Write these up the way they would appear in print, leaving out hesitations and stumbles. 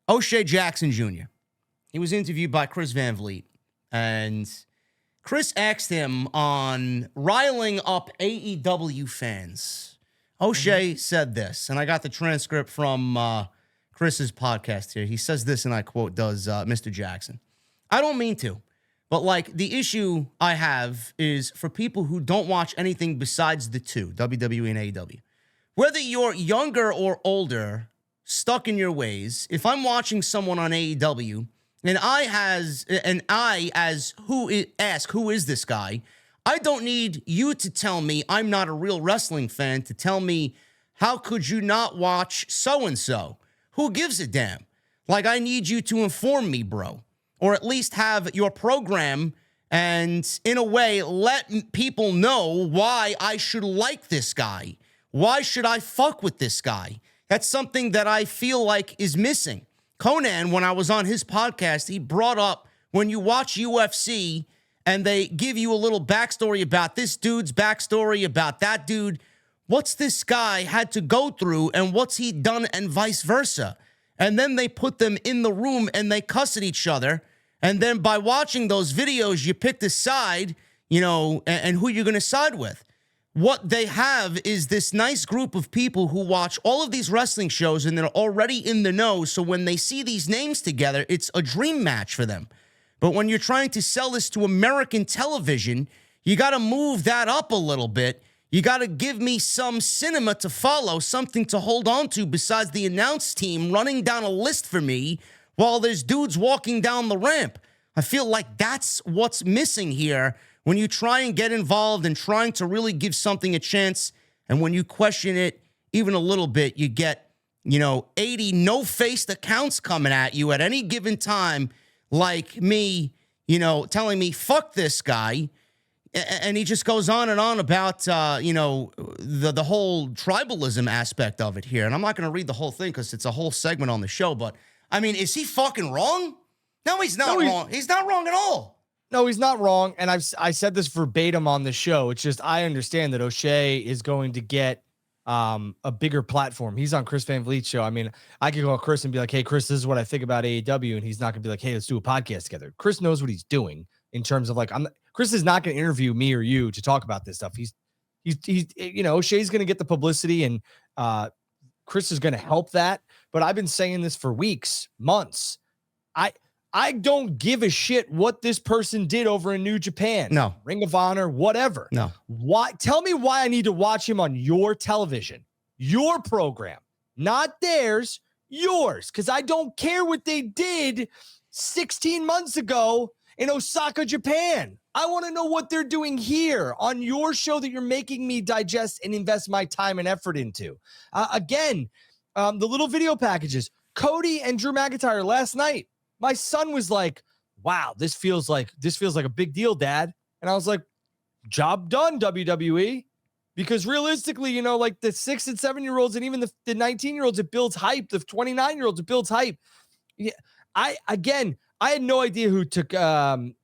O'Shea Jackson Jr. He was interviewed by Chris Van Vliet, and Chris asked him on riling up AEW fans. O'Shea said this, and I got the transcript from Chris's podcast here. He says this, and I quote, does Mr. Jackson. I don't mean to, but like the issue I have is for people who don't watch anything besides the two, WWE and AEW. Whether you're younger or older, stuck in your ways, if I'm watching someone on AEW and I ask who is this guy, I don't need you to tell me I'm not a real wrestling fan to tell me how could you not watch so-and-so? Who gives a damn? Like, I need you to inform me, bro, or at least have your program and in a way let people know why I should like this guy. Why should I fuck with this guy? That's something that I feel like is missing. Conan, when I was on his podcast, he brought up when you watch UFC and they give you a little backstory about this dude's backstory, about that dude, what's this guy had to go through and what's he done and vice versa. And then they put them in the room and they cuss at each other. And then by watching those videos, you pick the side, and who you're going to side with. What they have is this nice group of people who watch all of these wrestling shows and they're already in the know. So when they see these names together, it's a dream match for them. But when you're trying to sell this to American television, you got to move that up a little bit. You got to give me some cinema to follow, something to hold on to besides the announce team running down a list for me while there's dudes walking down the ramp. I feel like that's what's missing here. When you try and get involved and trying to really give something a chance, and when you question it even a little bit, you get, 80 no-faced accounts coming at you at any given time, like me, telling me, fuck this guy. And he just goes on and on about, the whole tribalism aspect of it here. And I'm not going to read the whole thing because it's a whole segment on the show. But, I mean, is he fucking wrong? No, he's not wrong. He's not wrong at all. No, he's not wrong. And I said this verbatim on the show. It's just I understand that O'Shea is going to get a bigger platform. He's on Chris Van Vliet's show. I mean, I could call Chris and be like, hey, Chris, this is what I think about AEW. And he's not going to be like, hey, let's do a podcast together. Chris knows what he's doing in terms of like, Chris is not going to interview me or you to talk about this stuff. He's O'Shea's going to get the publicity and Chris is going to help that. But I've been saying this for weeks, months. I don't give a shit what this person did over in New Japan. No. Ring of Honor, whatever. No. Why? Tell me why I need to watch him on your television, your program, not theirs, yours. Because I don't care what they did 16 months ago in Osaka, Japan. I want to know what they're doing here on your show that you're making me digest and invest my time and effort into. The little video packages. Cody and Drew McIntyre last night. My son was like, wow, this feels like a big deal, Dad. And I was like, job done, WWE. Because realistically, like the 6 and 7-year-olds and even the 19-year-olds, it builds hype. The 29-year-olds, it builds hype. Yeah, I had no idea who Takeshita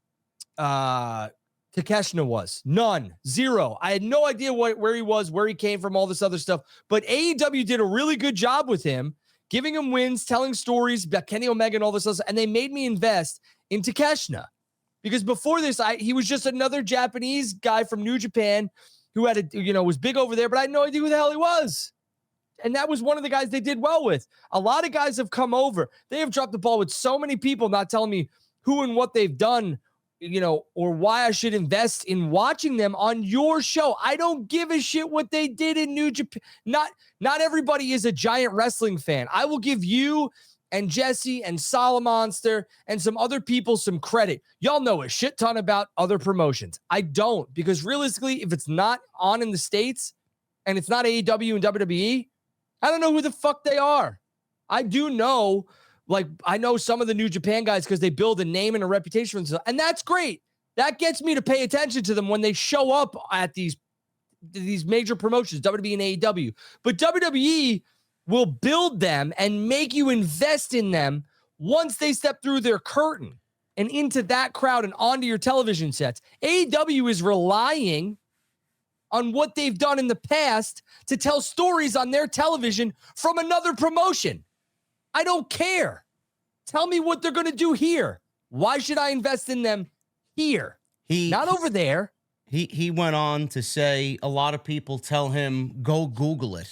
was. None. Zero. I had no idea where he was, where he came from, all this other stuff. But AEW did a really good job with him, giving him wins, telling stories about Kenny Omega and all this other stuff, and they made me invest in Takeshita. Because before this, he was just another Japanese guy from New Japan who had was big over there, but I had no idea who the hell he was. And that was one of the guys they did well with. A lot of guys have come over. They have dropped the ball with so many people not telling me who and what they've done, or why I should invest in watching them on your show. I don't give a shit what they did in New Japan. Not everybody is a giant wrestling fan. I will give you and Jesse and Solomonster and some other people some credit. Y'all know a shit ton about other promotions. I don't, because realistically, if it's not on in the States and it's not AEW and WWE, I don't know who the fuck they are. I do know, I know some of the New Japan guys because they build a name and a reputation for themselves, and that's great. That gets me to pay attention to them when they show up at these major promotions, WWE and AEW. But WWE will build them and make you invest in them once they step through their curtain and into that crowd and onto your television sets. AEW is relying on what they've done in the past to tell stories on their television from another promotion. I don't care. Tell me what they're going to do here. Why should I invest in them here? Not over there. He went on to say a lot of people tell him, go Google it.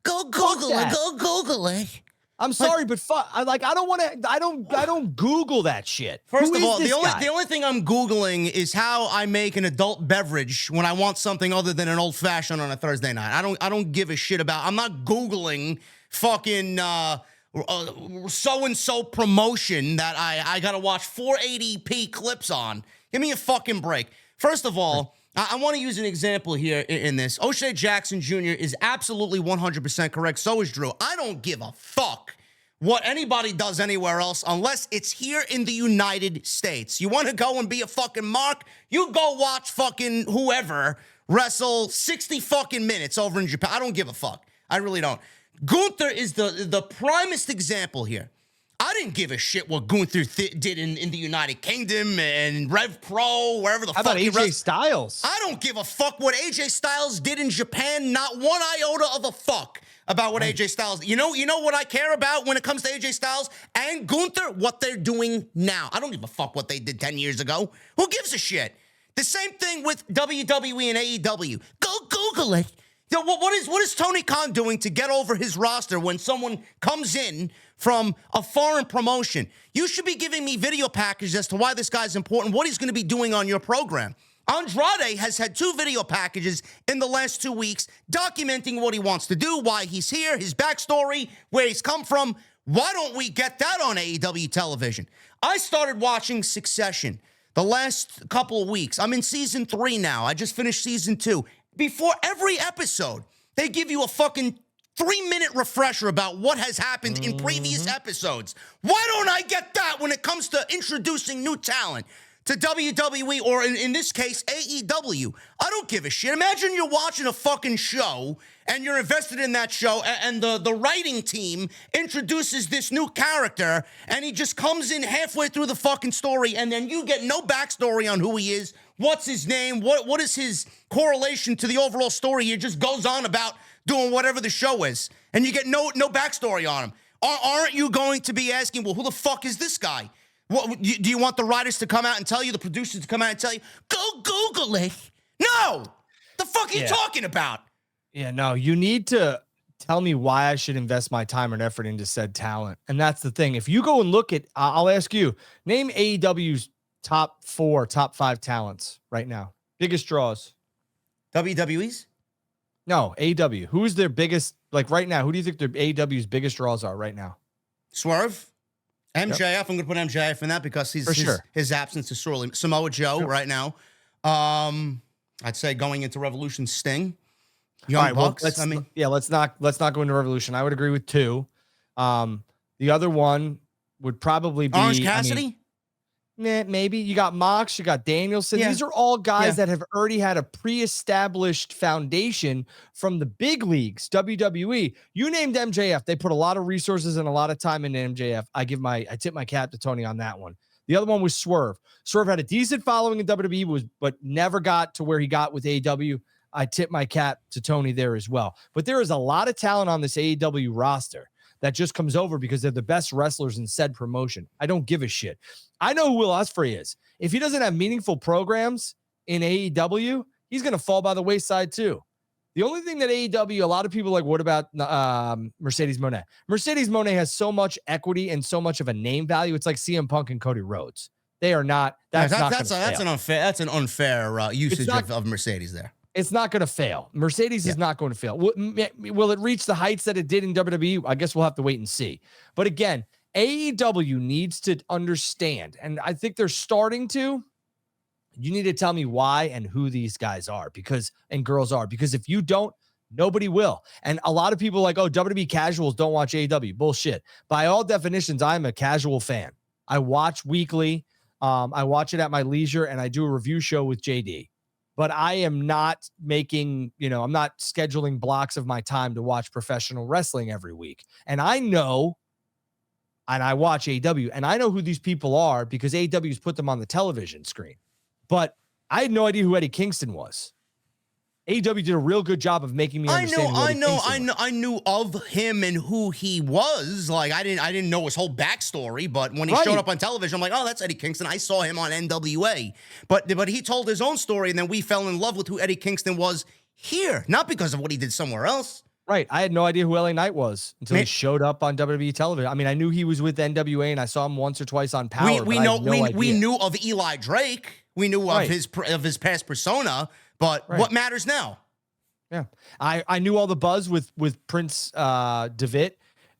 Go Google it. Go Google it. I'm sorry, but I don't want to. I don't Google that shit. First of all, the only thing I'm Googling is how I make an adult beverage when I want something other than an old fashioned on a Thursday night. I don't give a shit about. I'm not Googling fucking so and so promotion that I gotta watch 480p clips on. Give me a fucking break. First of all, I want to use an example here in this. O'Shea Jackson Jr. is absolutely 100% correct. So is Drew. I don't give a fuck what anybody does anywhere else unless it's here in the United States. You want to go and be a fucking mark? You go watch fucking whoever wrestle 60 fucking minutes over in Japan. I don't give a fuck. I really don't. Gunther is the primest example here. I didn't give a shit what Gunther did in the United Kingdom and Rev Pro, wherever the fuck. How about AJ Styles? I don't give a fuck what AJ Styles did in Japan. Not one iota of a fuck about what AJ Styles. You know what I care about when it comes to AJ Styles and Gunther? What they're doing now. I don't give a fuck what they did 10 years ago. Who gives a shit? The same thing with WWE and AEW. Go Google it. You know, what is Tony Khan doing to get over his roster when someone comes in from a foreign promotion? You should be giving me video packages as to why this guy's important, what he's going to be doing on your program. Andrade has had 2 video packages in the last 2 weeks documenting what he wants to do, why he's here, his backstory, where he's come from. Why don't we get that on AEW television? I started watching Succession the last couple of weeks. I'm in season 3 now. I just finished season 2. Before every episode, they give you a fucking 3-minute refresher about what has happened in previous episodes. Why don't I get that when it comes to introducing new talent to WWE or in this case, AEW? I don't give a shit. Imagine you're watching a fucking show and you're invested in that show and the writing team introduces this new character and he just comes in halfway through the fucking story and then you get no backstory on who he is. What's his name? What is his correlation to the overall story? He just goes on about doing whatever the show is, and you get no backstory on him. Aren't you going to be asking, well, who the fuck is this guy? Do you want the writers to come out and tell you, the producers to come out and tell you, go Google it? No! The fuck are you talking about? Yeah, no, you need to tell me why I should invest my time and effort into said talent. And that's the thing. If you go and look at, I'll ask you, name AEW's top 4, top 5 talents right now. Biggest draws. WWE's? No, AEW. Who is their biggest, like right now, who do you think their AEW's biggest draws are right now? Swerve. MJF. Yep. I'm going to put MJF in that because his absence is sorely. Samoa Joe right now. I'd say going into Revolution, Sting. Young Bucks. Well, let's not go into Revolution. I would agree with 2. The other one would probably be Orange Cassidy. Maybe you got Mox, you got Danielson. Yeah. These are all guys that have already had a pre-established foundation from the big leagues, WWE. You named MJF. They put a lot of resources and a lot of time into MJF. I tip my cap to Tony on that one. The other one was Swerve. Swerve had a decent following in WWE, but never got to where he got with AEW. I tip my cap to Tony there as well. But there is a lot of talent on this AEW roster that just comes over because they're the best wrestlers in said promotion. I don't give a shit. I know who Will Ospreay is. If he doesn't have meaningful programs in AEW, he's going to fall by the wayside too. The only thing that AEW, a lot of people are like, what about Mercedes Moné? Mercedes Moné has so much equity and so much of a name value. It's like CM Punk and Cody Rhodes. They are not. That's an unfair usage of Mercedes there. It's not going to fail. Mercedes is not going to fail. Will it reach the heights that it did in WWE? I guess we'll have to wait and see. But again, AEW needs to understand, and I think they're starting to. You need to tell me why and who these guys are and girls are, because if you don't, nobody will. And a lot of people are like, oh, WWE casuals don't watch AEW. Bullshit. By all definitions, I'm a casual fan. I watch weekly. I watch it at my leisure, and I do a review show with JD. But I am not I'm not scheduling blocks of my time to watch professional wrestling every week. And I know, and I watch AEW, and I know who these people are because AEW's put them on the television screen. But I had no idea who Eddie Kingston was. AEW did a real good job of making me understand. I knew of him and who he was. Like I didn't know his whole backstory, but when he showed up on television, I'm like, oh, that's Eddie Kingston. I saw him on NWA, but he told his own story, and then we fell in love with who Eddie Kingston was here, not because of what he did somewhere else. Right. I had no idea who LA Knight was until he showed up on WWE television. I mean, I knew he was with NWA, and I saw him once or twice on Power. We knew of Eli Drake. We knew of his past persona. But what matters now? Yeah, I knew all the buzz with Prince DeVitt,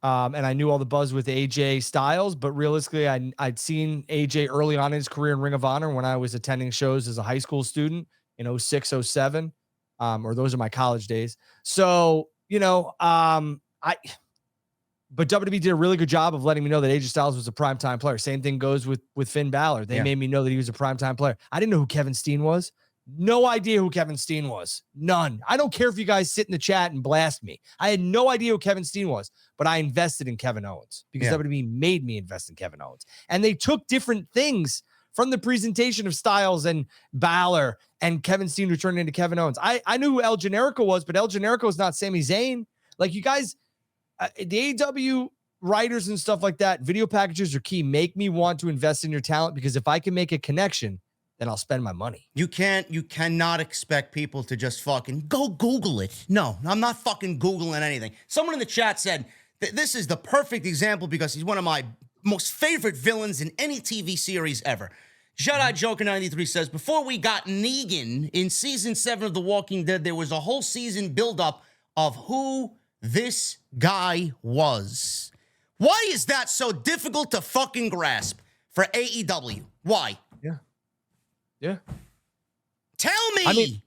and I knew all the buzz with AJ Styles. But realistically, I'd seen AJ early on in his career in Ring of Honor when I was attending shows as a high school student in 06, 07, or those are my college days. So but WWE did a really good job of letting me know that AJ Styles was a primetime player. Same thing goes with Finn Balor. They made me know that he was a primetime player. I didn't know who Kevin Steen was. No idea who Kevin Steen was. None. I don't care if you guys sit in the chat and blast me. I had no idea who Kevin Steen was, but I invested in Kevin Owens because WWE made me invest in Kevin Owens. And they took different things from the presentation of Styles and Balor and Kevin Steen returning into Kevin Owens. I knew who El Generico was, but El Generico is not Sami Zayn. Like you guys, the AEW writers and stuff like that, video packages are key. Make me want to invest in your talent because if I can make a connection, then I'll spend my money. You cannot expect people to just fucking go Google it. No, I'm not fucking Googling anything. Someone in the chat said that this is the perfect example because he's one of my most favorite villains in any TV series ever. Shout out Joker93 says, before we got Negan in season 7 of The Walking Dead, there was a whole season buildup of who this guy was. Why is that so difficult to fucking grasp for AEW? Why? Yeah. Tell me.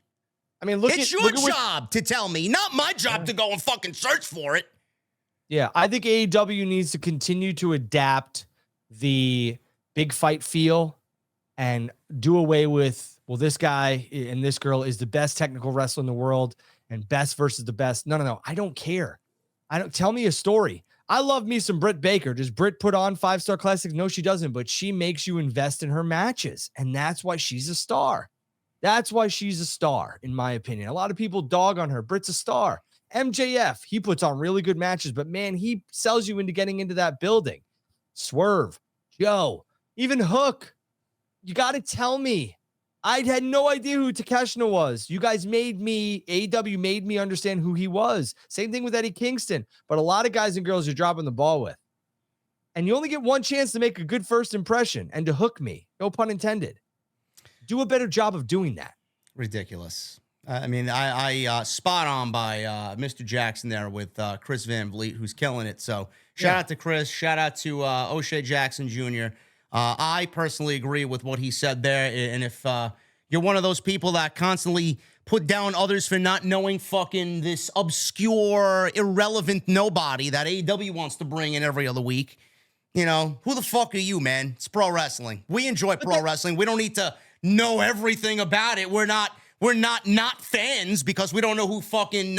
I mean, it's your job to tell me, not my job to go and fucking search for it. Yeah, I think AEW needs to continue to adapt the big fight feel and do away with, well, this guy and this girl is the best technical wrestler in the world and best versus the best. No. I don't care. Tell me a story. I love me some Britt Baker. Does Britt put on 5-star classics? No, she doesn't, but she makes you invest in her matches. And that's why she's a star. That's why she's a star, in my opinion. A lot of people dog on her. Britt's a star. MJF, he puts on really good matches, but man, he sells you into getting into that building. Swerve, Joe, even Hook. You got to tell me. I had no idea who Takeshita was. You guys AEW made me understand who he was. Same thing with Eddie Kingston. But a lot of guys and girls you're dropping the ball with. And you only get one chance to make a good first impression and to hook me. No pun intended. Do a better job of doing that. Ridiculous. I spot on by Mr. Jackson there with Chris Van Vliet, who's killing it. So shout out to Chris. Shout out to O'Shea Jackson Jr., I personally agree with what he said there. And if you're one of those people that constantly put down others for not knowing fucking this obscure, irrelevant nobody that AEW wants to bring in every other week, who the fuck are you, man? It's pro wrestling. We enjoy pro wrestling. We don't need to know everything about it. We're not fans because we don't know who fucking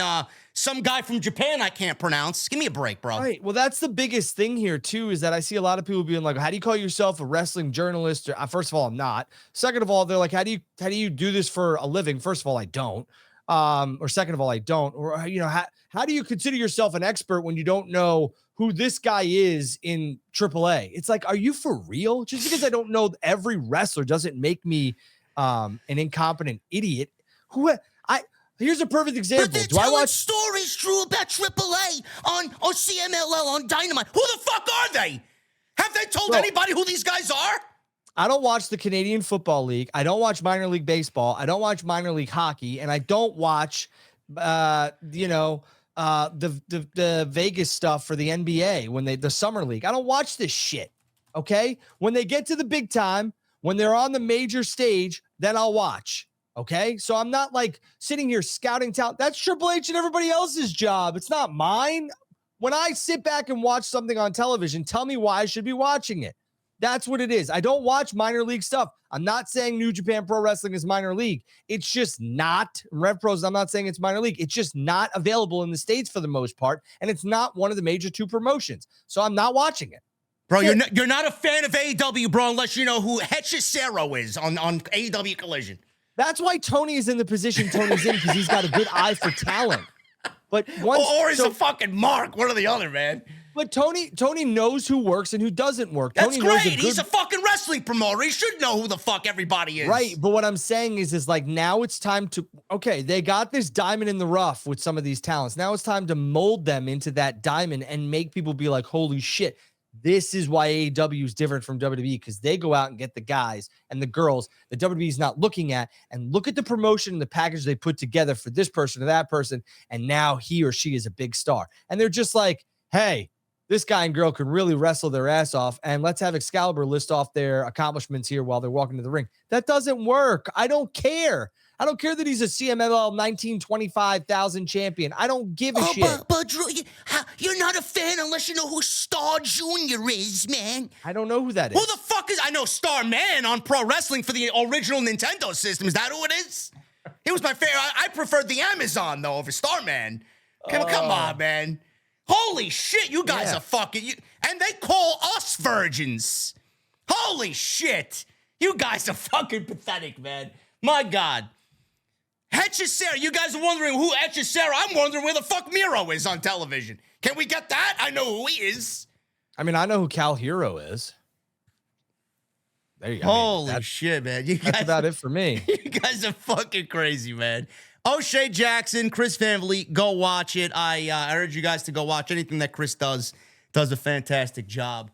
some guy from Japan I can't pronounce. Give me a break, bro. Right. Well, that's the biggest thing here, too, is that I see a lot of people being like, how do you call yourself a wrestling journalist? First of all, I'm not. Second of all, they're like, how do you do this for a living? First of all, I don't. Or second of all, I don't. Or, how do you consider yourself an expert when you don't know who this guy is in AAA? It's like, are you for real? Just because I don't know every wrestler doesn't make me an incompetent idiot. Here's a perfect example. But they're telling stories, Drew, about AAA on CMLL on Dynamite. Who the fuck are they? Have they told anybody who these guys are? I don't watch the Canadian Football League. I don't watch minor league baseball. I don't watch minor league hockey, and I don't watch, the Vegas stuff for the NBA the summer league. I don't watch this shit. Okay, when they get to the big time, when they're on the major stage, then I'll watch. Okay, so I'm not like sitting here scouting talent. That's Triple H and everybody else's job. It's not mine. When I sit back and watch something on television, tell me why I should be watching it. That's what it is. I don't watch minor league stuff. I'm not saying New Japan Pro Wrestling is minor league. It's just not. Rev Pros, I'm not saying it's minor league. It's just not available in the States for the most part, and it's not one of the major 2 promotions. So I'm not watching it. Bro, you're not a fan of AEW, bro, unless you know who Hechicero is on AEW Collision. That's why Tony is in the position Tony's in, because he's got a good eye for talent. But once, or he's a fucking mark, one or the other, man. But Tony knows who works and who doesn't work. That's Tony knows great. He's a fucking wrestling promoter. He should know who the fuck everybody is. Right. But what I'm saying is like, now it's time to, okay, they got this diamond in the rough with some of these talents. Now it's time to mold them into that diamond and make people be like, holy shit, this is why AEW is different from WWE, because they go out and get the guys and the girls that WWE is not looking at, and look at the promotion and the package they put together for this person or that person. And now he or she is a big star. And they're just like, hey, this guy and girl can really wrestle their ass off, and let's have Excalibur list off their accomplishments here while they're walking to the ring. That doesn't work. I don't care. I don't care that he's a CMLL 1925,000 champion. I don't give a shit. But Drew, you're not a fan unless you know who Star Jr. is, man. I don't know who that is. Who the fuck is? I know Star Man on Pro Wrestling for the original Nintendo system. Is that who it is? He was my favorite. I preferred the Amazon, though, over Star Man. Come on, man. Holy shit, you guys are fucking... and they call us virgins. Holy shit. You guys are fucking pathetic, man. My God. Hechicero, you guys are wondering who Hechicero... I'm wondering where the fuck Miro is on television. Can we get that? I know who he is. I mean, I know who Cal Hero is. There you go. Holy shit, man. That's about it for me. You guys are fucking crazy, man. O'Shea Jackson, Chris Van Vliet, go watch it. I urge you guys to go watch anything that Chris does. Does a fantastic job.